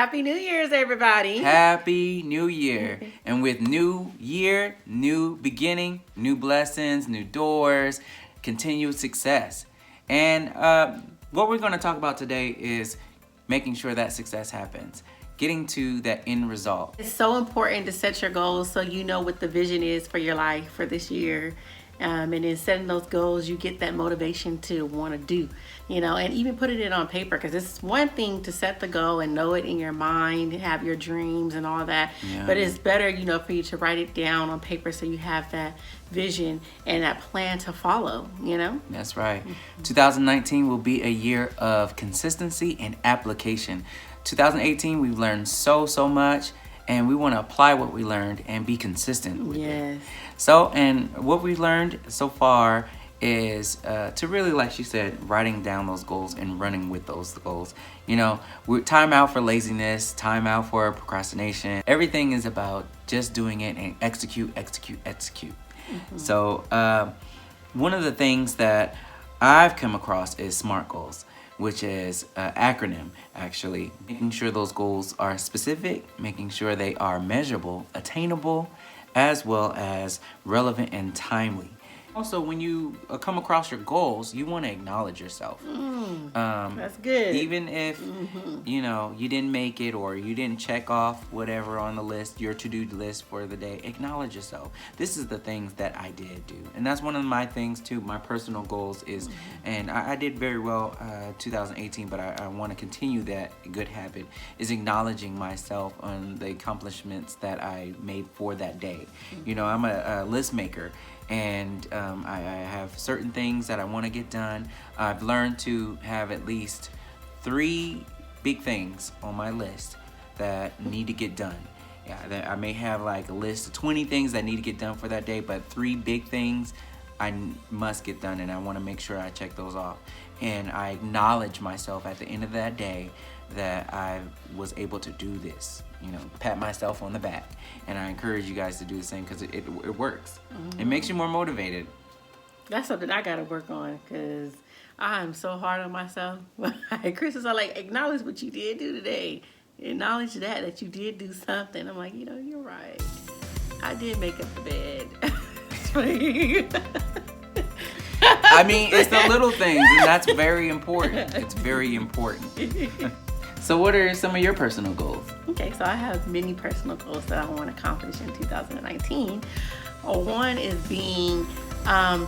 Happy New Year's, everybody. Happy New Year. And with new year, new beginning, new blessings, new doors, continued success. And what we're going to talk about today is making sure that success happens, getting to that end result. It's so important to set your goals so you know what the vision is for your life for this year. And in setting those goals, you get that motivation to want to do, and even put it in on paper, because it's one thing to set the goal and know it in your mind, have your dreams and all that. Yeah. But it's better, for you to write it down on paper so you have that vision and that plan to follow, That's right. 2019 will be a year of consistency and application. 2018, we've learned so much, and we want to apply what we learned and be consistent with it. So, and what we've learned so far is to really, like she said, writing down those goals and running with those goals. Time out for laziness, time out for procrastination. Everything is about just doing it and execute. So, one of the things that I've come across is SMART goals, which is an acronym, actually. Making sure those goals are specific, making sure they are measurable, attainable, as well as relevant and timely. Also, when you come across your goals, you want to acknowledge yourself. That's good. Even if, you didn't make it or you didn't check off whatever on the list, your to-do list for the day, acknowledge yourself. This is the things that I did do. And that's one of my things too, my personal goals is, and I did very well 2018, but I want to continue that good habit, is acknowledging myself on the accomplishments that I made for that day. I'm a list maker. And I have certain things that I want to get done. I've learned to have at least 3 big things on my list that need to get done. I may have like a list of 20 things that need to get done for that day, but 3 big things I must get done, and I want to make sure I check those off. And I acknowledge myself at the end of that day that I was able to do this. Pat myself on the back. And I encourage you guys to do the same, because it works. It makes you more motivated. That's something I got to work on, because I'm so hard on myself. Chris is all like, acknowledge what you did do today. Acknowledge that you did do something. I'm like, you're right. I did make up the bed. I mean, it's the little things, and that's very important. It's very important. So what are some of your personal goals? Okay, so I have many personal goals that I want to accomplish in 2019. One is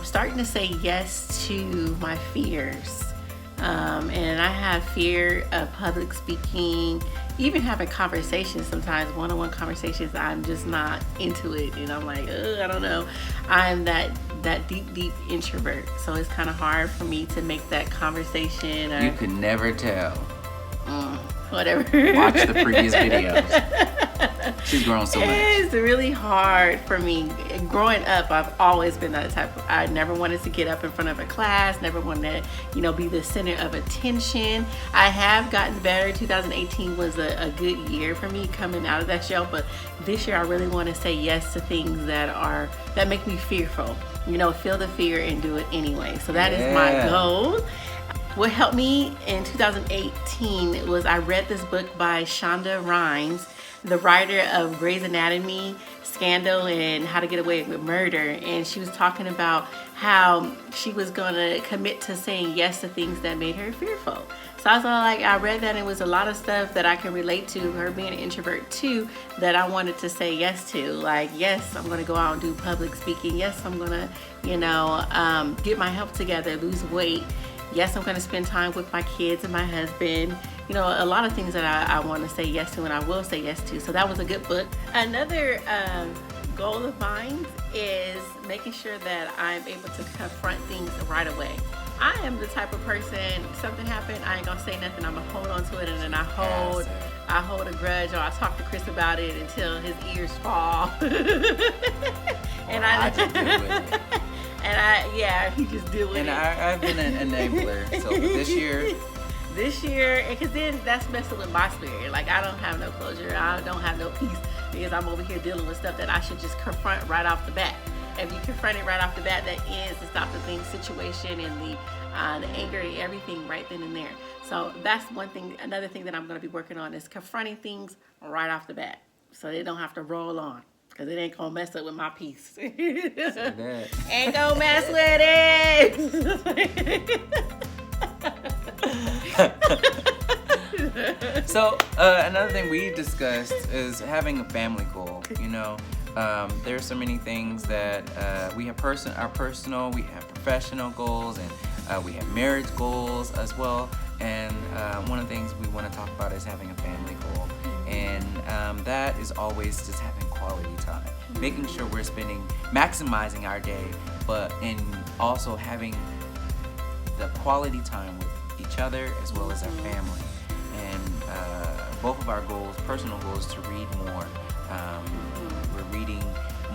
starting to say yes to my fears. And I have fear of public speaking, even having conversations sometimes, one-on-one conversations, I'm just not into it. And I'm like, I don't know. I'm that deep introvert. So it's kind of hard for me to make that conversation. You could never tell. Whatever. Watch the previous videos. She's grown so much. It's really hard for me. Growing up, I've always been that type of, I never wanted to get up in front of a class, never wanted to, be the center of attention. I have gotten better. 2018 was a good year for me coming out of that shell, but this year I really want to say yes to things that make me fearful. Feel the fear and do it anyway. So that is my goal. What helped me in 2018 was I read this book by Shonda Rhimes, the writer of Grey's Anatomy, Scandal, and How to Get Away with Murder. And she was talking about how she was going to commit to saying yes to things that made her fearful. So I was I read that, and it was a lot of stuff that I can relate to, her being an introvert too, that I wanted to say yes to. Like, yes, I'm going to go out and do public speaking. Yes, I'm going to, get my health together, lose weight. Yes, I'm going to spend time with my kids and my husband. A lot of things that I want to say yes to, and I will say yes to. So that was a good book. Another goal of mine is making sure that I'm able to confront things right away. I am the type of person, something happened, I ain't going to say nothing. I'm going to hold on to it, and then I hold a grudge, or I talk to Chris about it until his ears fall. And I just deal with it. And he just deal with it. And I've been an enabler. So this year, because then that's messing with my spirit. Like, I don't have no closure. I don't have no peace, because I'm over here dealing with stuff that I should just confront right off the bat. if you confront it right off the bat, that ends the stop the thing situation and the anger and everything right then and there. So that's one thing. Another thing that I'm going to be working on is confronting things right off the bat, so they don't have to roll on, because it ain't gonna mess up with my peace. Ain't gonna mess with it. So another thing we discussed is having a family goal. You know, there are so many things that we have our personal, we have professional goals, and we have marriage goals as well. And one of the things we want to talk about is having a family goal, and that is always just having quality time, making sure we're maximizing our day, and also having the quality time with each other as well as our family. And both of our goals, personal goals, to read more. We're reading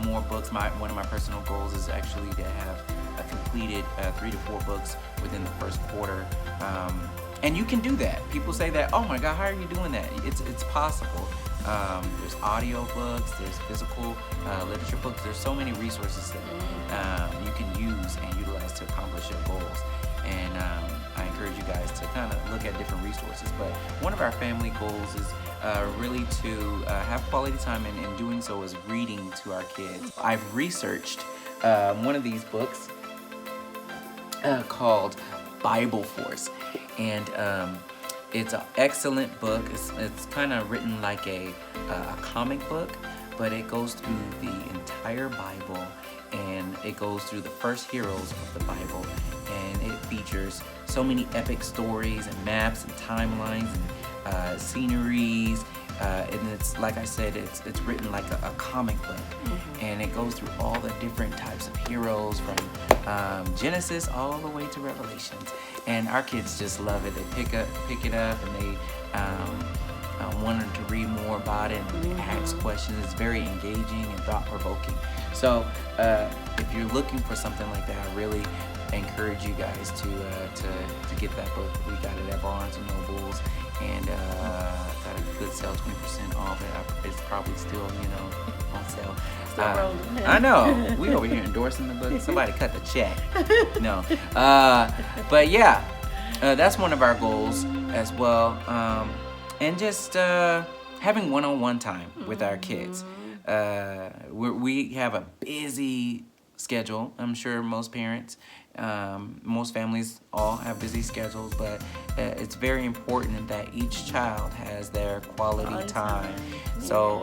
more books. One of my personal goals is actually to have completed 3 to 4 books within the first quarter. And you can do that. People say that, oh my God, how are you doing that? It's possible. There's audio books, there's physical literature books. There's so many resources that you can use and utilize to accomplish your goals. And I encourage you guys to kind of look at different resources. But one of our family goals is really to have quality time, and in doing so is reading to our kids. I've researched one of these books called Bible Force. And it's an excellent book. It's kind of written like a comic book, but it goes through the entire Bible, and it goes through the first heroes of the Bible, and it features so many epic stories and maps and timelines and sceneries. And it's, like I said, it's written like a comic book, and it goes through all the different types of heroes from Genesis all the way to Revelations. And our kids just love it. They pick it up, and they wanted to read more about it and ask questions. It's very engaging and thought-provoking. So if you're looking for something like that, I really encourage you guys to get that book. We got it at Barnes and Nobles, and got a good sale, 20% off. It's probably still, on sale. I know. We over here endorsing the book. Somebody cut the check. No. But yeah, that's one of our goals as well. And just having one-on-one time with our kids. We have a busy schedule. I'm sure most parents, most families all have busy schedules, but it's very important that each child has their quality time. So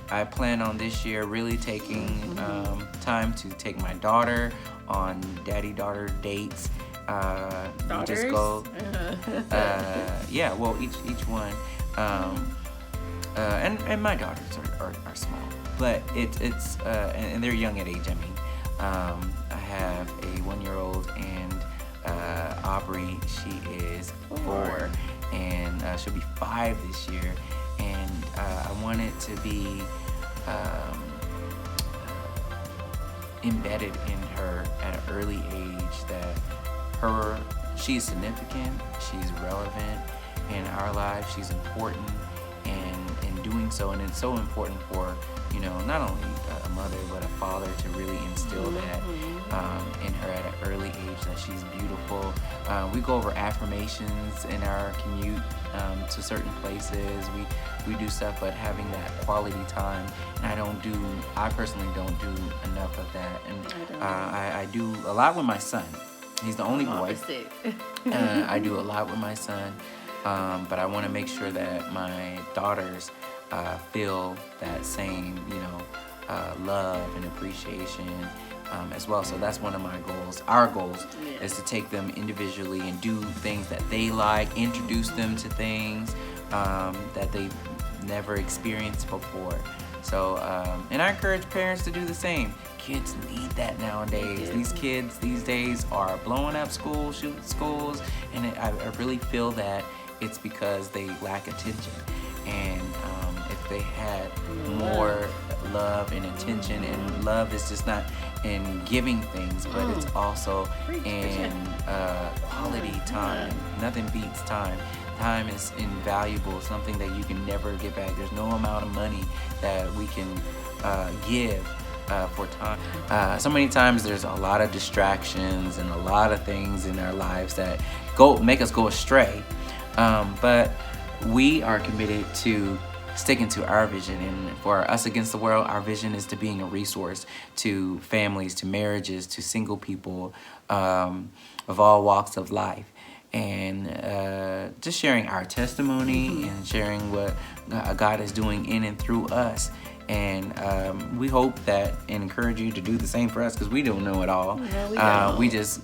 I plan on this year really taking time to take my daughter on daddy-daughter dates. Daughters? Just go. Yeah, well, each one. And my daughters are small, but it's and they're young at age. I mean, I have a 1-year-old, and Aubrey, she is 4, and she'll be 5 this year. And I want it to be embedded in her at an early age that she's significant, she's relevant in our lives, she's important, and in doing so, and it's so important for not only a mother but a father to really instill that in her at an early age, that she's beautiful. We go over affirmations in our commute to certain places. We do stuff, but having that quality time, and I personally don't do enough of that. And I do a lot with my son. He's the only boy. I do a lot with my son, but I want to make sure that my daughters feel that same, love and appreciation as well. So that's one of my goals. Our goals is to take them individually and do things that they like, introduce them to things that they've never experienced before. So, and I encourage parents to do the same. Kids need that nowadays. These kids these days are blowing up schools, shooting schools, and I really feel that it's because they lack attention. And if they had more love and attention, and love is just not in giving things, but it's also in quality time. Nothing beats time. Time is invaluable, something that you can never get back. There's no amount of money that we can give for time. So many times there's a lot of distractions and a lot of things in our lives that make us go astray. But we are committed to sticking to our vision, and for Us Against the World, our vision is to being a resource to families, to marriages, to single people of all walks of life, and just sharing our testimony and sharing what God is doing in and through us. And we hope that and encourage you to do the same for us, because we don't know it all. No, we just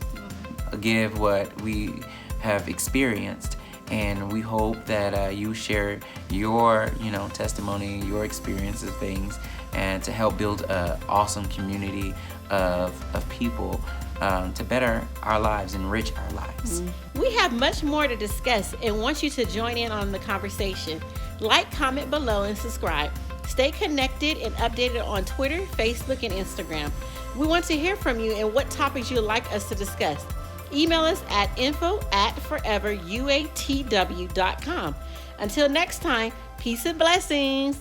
give what we have experienced. And we hope that you share your, testimony, your experiences, things, and to help build an awesome community of people to better our lives, enrich our lives. We have much more to discuss and want you to join in on the conversation. Like, comment below, and subscribe. Stay connected and updated on Twitter, Facebook, and Instagram. We want to hear from you and what topics you'd like us to discuss. Email us at info@foreveruatw.com. Until next time, peace and blessings.